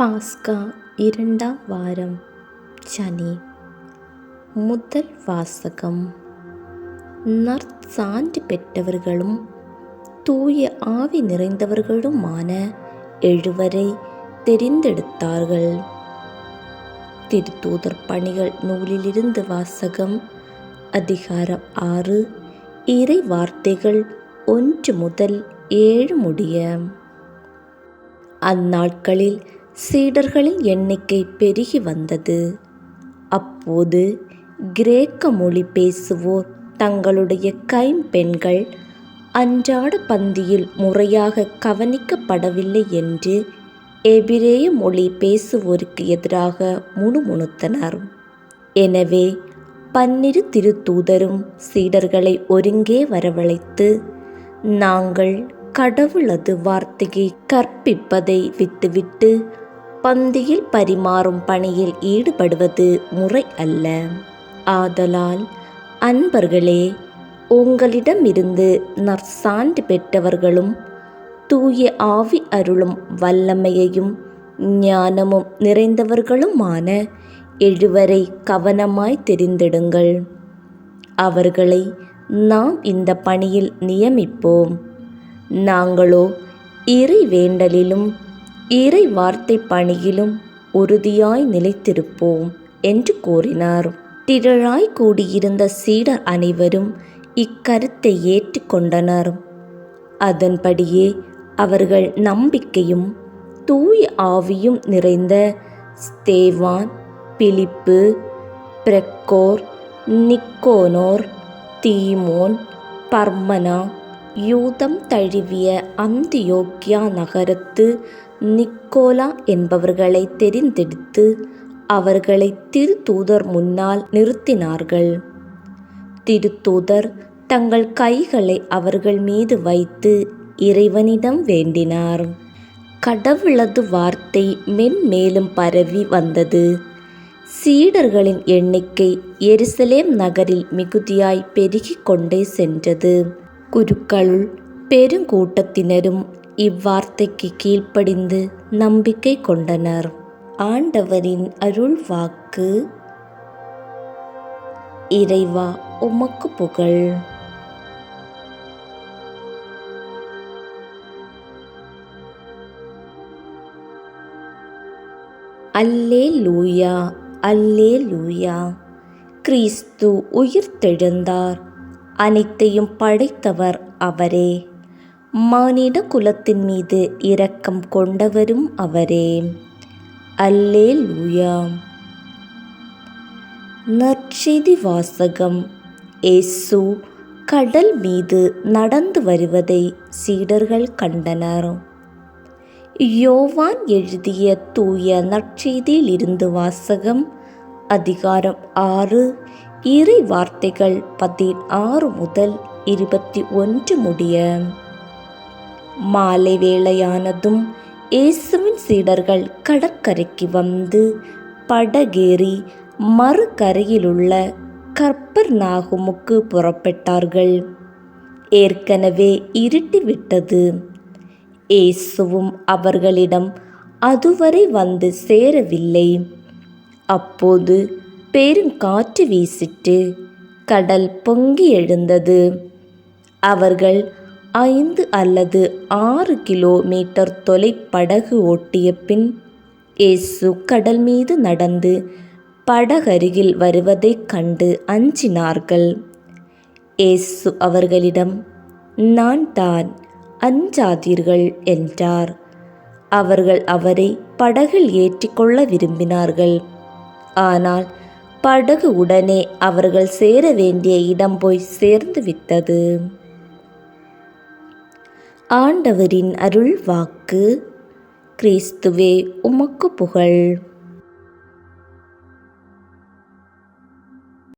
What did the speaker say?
பாஸ்கா 2ஆம் வாரம் சனி. முதல் வாசகம். நற்சான்று பெற்றவர்களும் தூய ஆவி நிறைந்தவர்களுமான 7 தெரிந்தெடுத்தார்கள். திருத்தூதர் பணிகள் நூலிலிருந்து வாசகம். அதிகாரம் 6, இறை வார்த்தைகள் 1 முதல் 7 முடிய. அந்நாட்களில் சீடர்களின் எண்ணிக்கை பெருகி வந்தது. அப்போது கிரேக்க மொழி பேசுவோர் தங்களுடைய கைம்பெண்கள் அன்றாட பந்தியில் முறையாக கவனிக்கப்படவில்லை என்று எபிரேய மொழி பேசுவோருக்கு எதிராக முணுமுணுத்தனர். எனவே 12 திருத்தூதரும் சீடர்களை ஒருங்கே வரவழைத்து, நாங்கள் கடவுளது வார்த்தையை கற்பிப்பதை விட்டுவிட்டு பந்தியில் பரிமாறும் பணியில் ஈடுபடுவது முறை அல்ல. ஆதலால் அன்பர்களே, உங்களிடமிருந்து நற்சான்று பெற்றவர்களும் தூய ஆவி அருளும் வல்லமையையும் ஞானமும் நிறைந்தவர்களுமான 7 கவனமாய் தெரிந்தெடுங்கள். அவர்களை நாம் இந்த பணியில் நியமிப்போம். நாங்களோ இறை வேண்டலிலும் இறை வார்த்தை பணியிலும் உறுதியாய் நிலைத்திருப்போம் என்று கூறினார். திரளாய் கூடியிருந்த சீடர் அனைவரும் இக்கருத்தை ஏற்றுக்கொண்டனர். அதன்படியே அவர்கள் நம்பிக்கையும் தூய ஆவியும் நிறைந்த ஸ்தேவான், பிலிப்பு, பிரக்கோர், நிக்கோனோர், தீமோன், பர்மனா, யூதம் தழுவிய அந்தியோக்கியா நகரத்து நிக்கோலா என்பவர்களை தெரிந்தெடுத்து அவர்களை திருத்தூதர் முன்னால் நிறுத்தினார்கள். திருத்தூதர் தங்கள் கைகளை அவர்கள் மீது வைத்து இறைவனிடம் வேண்டினார். கடவுளது வார்த்தை மென்மேலும் பரவி வந்தது. சீடர்களின் எண்ணிக்கை எருசலேம் நகரில் மிகுதியாய் பெருகிக் கொண்டே சென்றது. குருக்களுள் பெருங்கூட்டத்தினரும் இவ்வார்த்தைக்கு கீழ்ப்படிந்து நம்பிக்கை கொண்டனர். ஆண்டவரின் அருள் வாக்கு. இறைவா, உமக்கு புகழ். அல்லேலூயா, அல்லேலூயா. கிறிஸ்து உயிர்த்தெழுந்தார். அனைத்தையும் படைத்தவர் அவரே. மானிட குலத்தின் மீது இரக்கம் கொண்டவரும் அவரே. அல்லேலூயா. நற்செய்தி வாசகம். இயேசு கடல் மீது நடந்து வருவதை சீடர்கள் கண்டனர். யோவான் எழுதிய தூய நற்செய்தியிலிருந்து வாசகம். அதிகாரம் 6, இறை வார்த்தைகள் 16 முதல் 21 முடிய. மாலை வேளையானதும் இயேசுவின் சீடர்கள் கடற்கரைக்கு வந்து படகேறி மறுகரையிலுள்ள கப்பர்நாகுமுக்கு புறப்பட்டார்கள். ஏற்கனவே இருட்டிவிட்டது. இயேசுவும் அவர்களிடம் அதுவரை வந்து சேரவில்லை. அப்போது பெருங்காற்று வீசிற்று. கடல் பொங்கி எழுந்தது. அவர்கள் 5 அல்லது 6 கிலோமீட்டர் தொலை படகு ஓட்டிய பின் இயேசு கடல் மீது நடந்து படகருகில் வருவதைக் கண்டு அஞ்சினார்கள். இயேசு அவர்களிடம், நான் தான், அஞ்சாதீர்கள் என்றார். அவர்கள் அவரை படகில் ஏற்றிக்கொள்ள விரும்பினார்கள். ஆனால் படகு உடனே அவர்கள் சேர வேண்டிய இடம் போய் சேர்ந்து விட்டது. ஆண்டவரின் அருள் வாக்கு. கிறிஸ்துவே, உமக்கு புகழ்.